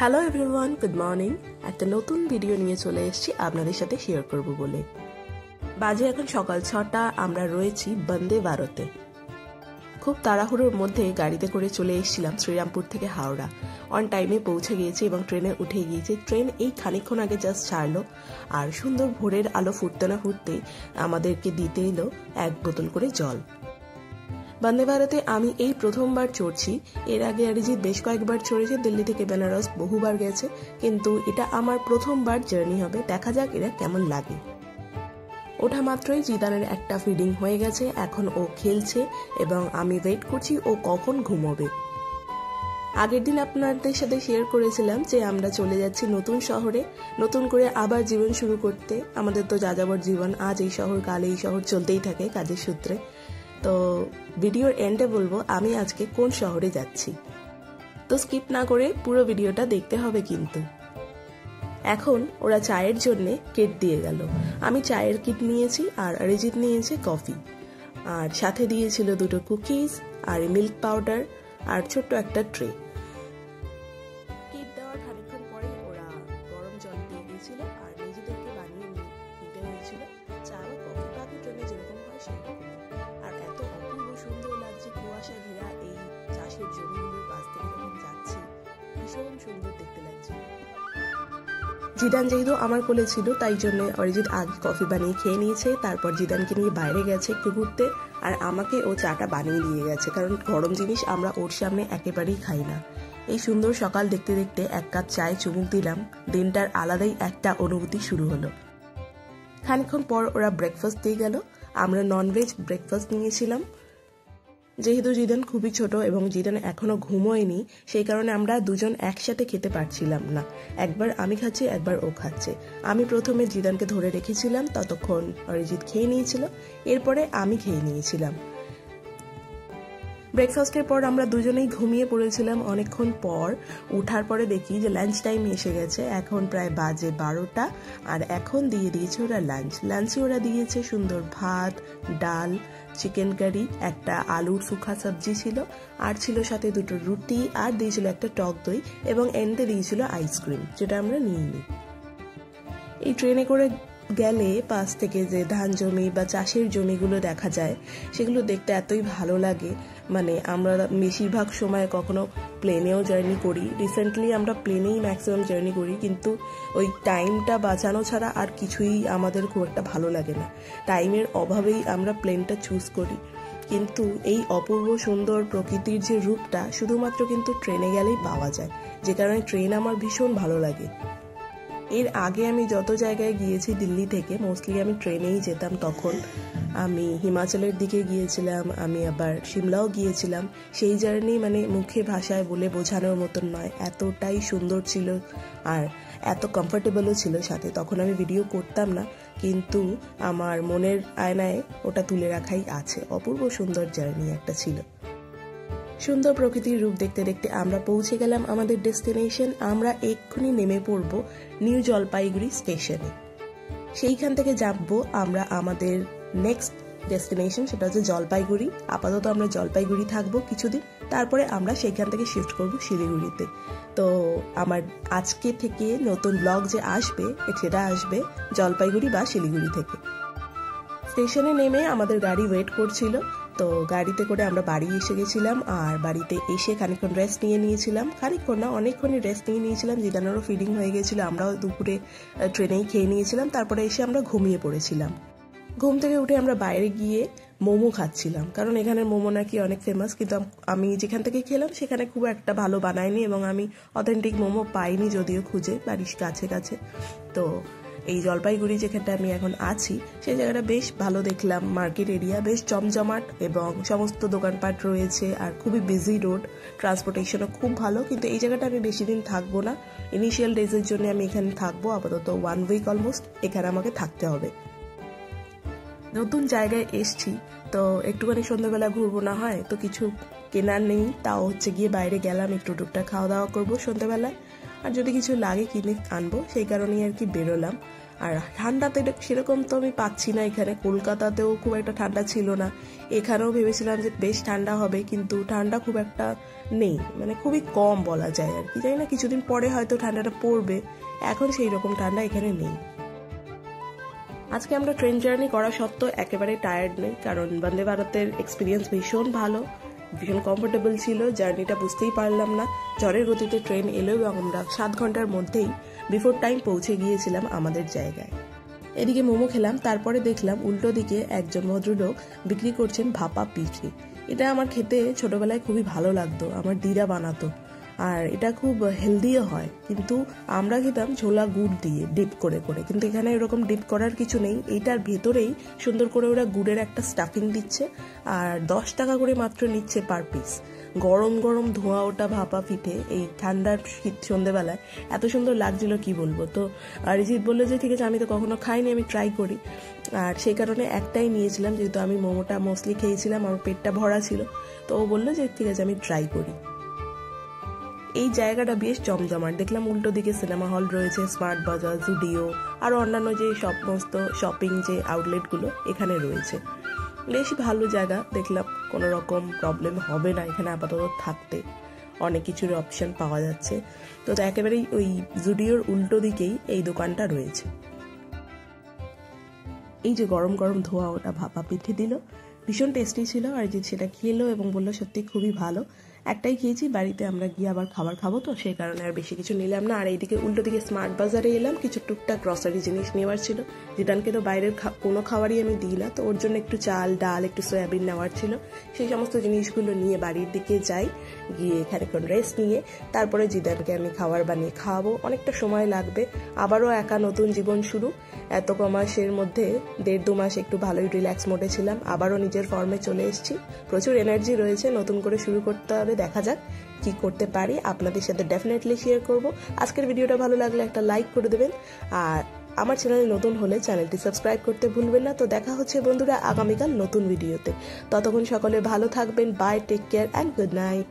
Hello everyone, good morning. একটা নতুন video নিয়ে চলে এসেছি আপনাদের সাথে শেয়ার করব বলে। বাজে এখন সকাল 6টা। আমরা রয়েছি বন্দে ভারতে। খুব তাড়াহুড়োর মধ্যে গাড়িতে করে চলে এসেছিলাম শ্রীরামপুর থেকে হাওড়া। অন টাইমে পৌঁছে গিয়েছি এবং ট্রেনে উঠে গিয়েছি। ট্রেন এই খানিকক্ষণ আগে জাস্ট ছাড়লো আর সুন্দর ভোরের আলো ফুটতে না ফুটতেই আমাদেরকে দিতে এলো 1 বোতল করে জল। বন্দে ভারতে আমি এই প্রথমবার চড়ছি। এর আগে অরিজিৎ বেশ কয়েকবার চড়েছে, দিল্লি থেকে বেনারস বহুবার গেছে, কিন্তু এটা আমার প্রথমবার জার্নি হবে। দেখা যাক এরা কেমন লাগে। ওঠা মাত্রই জিদানের একটা ফিডিং হয়ে গেছে, এখন ও খেলছে এবং আমি ওয়েট করছি ও কখন ঘুমোবে। আগের দিন আপনাদের সাথে শেয়ার করেছিলাম যে আমরা চলে যাচ্ছি নতুন শহরে, নতুন করে আবার জীবন শুরু করতে। আমাদের তো যাযাবর জীবন, আজ এই শহর কাল এই শহর চলতেই থাকে কাজের সূত্রে। তো ভিডিওর এন্ডে বলবো আমি আজকে কোন শহরে যাচ্ছি, তো স্কিপ না করে পুরো ভিডিওটা দেখতে হবে। কিন্তু এখন ওরা চায়ের জন্যে কিট দিয়ে গেল। আমি চায়ের কিট নিয়েছি আর অরিজিৎ নিয়েছে কফি, আর সাথে দিয়েছিল 2টো কুকিজ আর মিল্ক পাউডার আর ছোট্ট একটা ট্রে। কিট দেওয়ার খানিকক্ষণ পরে ওরা গরম জল দিয়ে দিয়েছিল আর নিজেদেরকে বানিয়ে নিতে হয়েছিল চা বা কফি, বাকি ট্রেনে যেরকম হয় সেরকম। আর এত অপূর্ব সুন্দর লাগছে কুয়াশা ঘেরা এই চাষের জমিগুলোর পাশ থেকে যখন যাচ্ছি, ভীষণ সুন্দর দেখতে লাগছে। জিদান যেহেতু আমার কোলে ছিল তাই জন্য অরিজিৎ আগে কফি বানিয়ে খেয়ে নিয়েছে, তারপর জিদানকে নিয়ে বাইরে গেছে একটু ঘুরতে, আর আমাকে ও চাটা বানিয়ে দিয়ে গেছে, কারণ গরম জিনিস আমরা ওর সামনে একেবারেই খাই না। এই সুন্দর সকাল দেখতে দেখতে 1 কাপ চায়ে চুমুক দিলাম। দিনটার আলাদাই একটা অনুভূতি শুরু হলো। খানিকক্ষণ পর ওরা ব্রেকফাস্ট দিয়ে গেল। আমরা ননভেজ ব্রেকফাস্ট নিয়েছিলাম। যেহেতু জিদান খুবই ছোট এবং জিদান এখনো ঘুমোয়নি, সেই কারণে আমরা দুজন একসাথে খেতে পারছিলাম না। একবার আমি খাচ্ছি, একবার ও খাচ্ছে। আমি প্রথমে জিদানকে ধরে রেখেছিলাম, ততক্ষণ অরিজিৎ খেয়ে নিয়েছিল, এরপরে আমি খেয়ে নিয়েছিলাম। ব্রেকফাস্টের পর আমরা দুজনেই ঘুমিয়ে পড়েছিলাম। অনেকক্ষণ পর উঠার পরে দেখি যে লাঞ্চ টাইম এসে গেছে। এখন প্রায় বাজে 12টা আর এখন দিয়ে দিয়েছে ওরা লাঞ্চে ওরা দিয়েছে সুন্দর ভাত, ডাল, চিকেন কারি, একটা আলুর শুখা সবজি ছিল, আর ছিল সাথে 2টো রুটি, আর দিয়েছিল একটা টক দই এবং এন্ডে দিয়েছিল আইসক্রিম, যেটা আমরা নিয়ে নিই। এই ট্রেনে করে গেলে পাশ থেকে যে ধান জমি বা চাষের জমিগুলো দেখা যায়, সেগুলো দেখতে এতই ভালো লাগে। মানে আমরা বেশিরভাগ সময় কখনো প্লেনেও জার্নি করি, রিসেন্টলি আমরা প্লেনেই ম্যাক্সিমাম জার্নি করি, কিন্তু ওই টাইমটা বাঁচানো ছাড়া আর কিছুই আমাদের খুব একটা ভালো লাগে না। টাইমের অভাবেই আমরা প্লেনটা চুজ করি, কিন্তু এই অপূর্ব সুন্দর প্রকৃতির যে রূপটা শুধুমাত্র কিন্তু ট্রেনে গেলেই পাওয়া যায়, যে কারণে ট্রেন আমার ভীষণ ভালো লাগে। এর আগে আমি যত জায়গায় গিয়েছি দিল্লি থেকে, মোস্টলি আমি ট্রেনেই যেতাম। তখন আমি হিমাচলের দিকে গিয়েছিলাম, আমি আবার সিমলাও গিয়েছিলাম। সেই জার্নি মানে মুখে ভাষায় বলে বোঝানোর মতন নয়, এতটাই সুন্দর ছিল আর এত কমফোর্টেবলও ছিল সাথে। তখন আমি ভিডিও করতাম না, কিন্তু আমার মনের আয়নায় ওটা তুলে রাখাই আছে। অপূর্ব সুন্দর জার্নি একটা ছিল। সুন্দর প্রকৃতির রূপ দেখতে দেখতে আমরা পৌঁছে গেলাম আমাদের ডেস্টিনেশন। আমরা এক্ষুনি নেমে পড়ব নিউ জলপাইগুড়ি স্টেশনে। সেইখান থেকে যাবো আমরা আমাদের নেক্সট ডেস্টিনেশন, সেটা হচ্ছে জলপাইগুড়ি। আপাতত আমরা জলপাইগুড়ি থাকবো কিছুদিন, তারপরে আমরা সেইখান থেকে শিফট করব শিলিগুড়িতে। তো আমার আজকে থেকে নতুন ব্লগ যে আসবে সেটা আসবে জলপাইগুড়ি বা শিলিগুড়ি থেকে। স্টেশনে নেমে আমাদের গাড়ি ওয়েট করছিল, তো গাড়িতে করে আমরা বাড়ি এসে গেছিলাম। আর বাড়িতে এসে খানিকক্ষণ রেস্ট নিয়েছিলাম, খানিকক্ষণ না অনেকক্ষণই রেস্ট নিয়েছিলাম। জিদানেরও ফিডিং হয়ে গেছিলো, আমরাও দুপুরে ট্রেনেই খেয়ে নিয়েছিলাম। তারপরে এসে আমরা ঘুমিয়ে পড়েছিলাম। ঘুম থেকে উঠে আমরা বাইরে গিয়ে মোমো খাচ্ছিলাম, কারণ এখানের মোমো নাকি অনেক ফেমাস, কিন্তু আমি যেখান থেকে খেলাম সেখানে খুব একটা ভালো বানায়নি এবং আমি অথেন্টিক মোমো পাইনি, যদিও খুঁজে বাড়ির কাছে কাছে। তো এই জলপাইগুড়ি যেখানটা আমি এখন আছি সেই জায়গাটা বেশ ভালো দেখলাম। মার্কেট এরিয়া বেশ জমজমাট এবং সমস্ত দোকানপাট রয়েছে আর খুবই বিজি রোড, ট্রান্সপোর্টেশনও খুব ভালো। কিন্তু এই জায়গাটা আমি বেশি দিন থাকবো না, ইনিশিয়াল ডেজের জন্য আমি এখানে থাকবো। আপাতত 1 উইক অলমোস্ট এখানে আমাকে থাকতে হবে। নতুন জায়গায় এসছি তো একটুখানি সন্ধ্যাবেলা ঘুরবো না হয়, তো কিছু কেনার নেই, তাও হচ্ছে গিয়ে বাইরে গেলাম, একটু টুকটাক খাওয়া দাওয়া করবো সন্ধ্যাবেলায়, আর যদি কিছু লাগে কিনে আনবো, সেই কারণেই আর কি বেরোলাম। আর ঠান্ডাতে সেরকম তো আমি পাচ্ছি না এখানে, কলকাতাতেও খুব একটা ঠান্ডা ছিল না, এখানেও ভেবেছিলাম যে বেশ ঠান্ডা হবে, কিন্তু ঠান্ডা খুব একটা নেই, মানে খুবই কম বলা যায় আর কি। জানি না কিছুদিন পরে হয়তো ঠান্ডাটা পড়বে, এখন সেই রকম ঠান্ডা এখানে নেই। আজকে আমরা ট্রেন জার্নি করা সত্ত্বেও একেবারে টায়ার্ড নেই, কারণ বন্দে ভারতের এক্সপিরিয়েন্স ভীষণ ভালো, ভীষণ কমফোর্টেবল ছিল। জার্নিটা বুঝতেই পারলাম না, ঝড়ের গতিতে ট্রেন এলো এবং আমরা 7 ঘন্টার মধ্যেই বিফোর টাইম পৌঁছে গিয়েছিলাম আমাদের জায়গায়। এদিকে মোমো খেলাম, তারপরে দেখলাম উল্টো দিকে একজন ভদ্রলোক বিক্রি করছেন ভাপা পিঠে। এটা আমার খেতে ছোটবেলায় খুবই ভালো লাগতো, আমার দিদা বানাতো, আর এটা খুব হেলদিও হয়। কিন্তু আমরা খেতাম ছোলা গুড় দিয়ে ডিপ করে করে, কিন্তু এখানে এরকম ডিপ করার কিছু নেই, এইটার ভেতরেই সুন্দর করে ওরা গুড়ের একটা স্টাফিং দিচ্ছে, আর 10 টাকা করে মাত্র নিচ্ছে পার পিস। গরম গরম ধোঁয়া ওটা ভাপা পিঠে এই ঠান্ডার শীত সন্ধ্যেবেলায় এত সুন্দর লাগছিল কি বলবো। তো রিজিত বললো যে ঠিক আছে, আমি তো কখনো খাইনি, আমি ট্রাই করি, আর সেই কারণে একটাই নিয়েছিলাম, যেহেতু আমি মোমোটা মোস্টলি খেয়েছিলাম, আমার পেটটা ভরা ছিল। তো ও বললো যে ঠিক আছে আমি ট্রাই করি। এই জায়গাটা বেশ জমজমাট, দেখলাম উল্টো দিকে সিনেমা হল রয়েছে, স্মার্ট বাজার, জুডিও, আর অন্যান্য যে সমস্ত শপিং যে আউটলেটগুলো এখানে রয়েছে। বেশ ভালো জায়গা, দেখলাম কোনো রকম প্রবলেম হবে না এখানে আপাতত থাকতে, অনেক কিছুর অপশন পাওয়া যাচ্ছে। তো একেবারেই ওই জুডিওর উল্টো দিকেই এই দোকানটা রয়েছে। এই যে গরম গরম ধোয়া ওটা ভাপা পিঠে দিল, ভীষণ টেস্টি ছিল, আর যে সেটা খেলো এবং বললো সত্যি খুবই ভালো। একটাই খেয়েছি, বাড়িতে আমরা গিয়ে আবার খাবার খাবো, তো সেই কারণে আর বেশি কিছু নিলাম না। আর এইদিকে উল্টো দিকে স্মার্ট বাজারে এলাম, কিছু টুকটাক গ্রসারি জিনিস নেওয়ার ছিল। জিদানকে তো বাইরের কোনো খাবারই আমি দিই না, তো ওর জন্য একটু চাল, ডাল, একটু সয়াবিন নেওয়ার ছিল। সেই সমস্ত জিনিসগুলো নিয়ে বাড়ির দিকে যাই, গিয়ে খানিকক্ষণ রেস্ট নিয়ে তারপরে জিদানকে আমি খাবার বানিয়ে খাওয়াবো। অনেকটা সময় লাগবে, আবারও একা নতুন জীবন শুরু। এত মাসের মধ্যে 1.5-2 মাস একটু ভালোই রিল্যাক্স মোডে ছিলাম, আবারও নিজের ফর্মে চলে এসেছি, প্রচুর এনার্জি রয়েছে, নতুন করে শুরু করতে হবে, দেখা যাক কি করতে পারি, আপনাদের সাথে ডেফিনেটলি শেয়ার করব। আজকের ভিডিওটা ভালো লাগলে একটা লাইক করে দেবেন, আর আমার চ্যানেলে নতুন হলে চ্যানেলটি সাবস্ক্রাইব করতে ভুলবেন না। তো দেখা হচ্ছে বন্ধুরা আগামীকাল নতুন ভিডিওতে, ততক্ষণ সকলে ভালো থাকবেন, bye, take care and good night.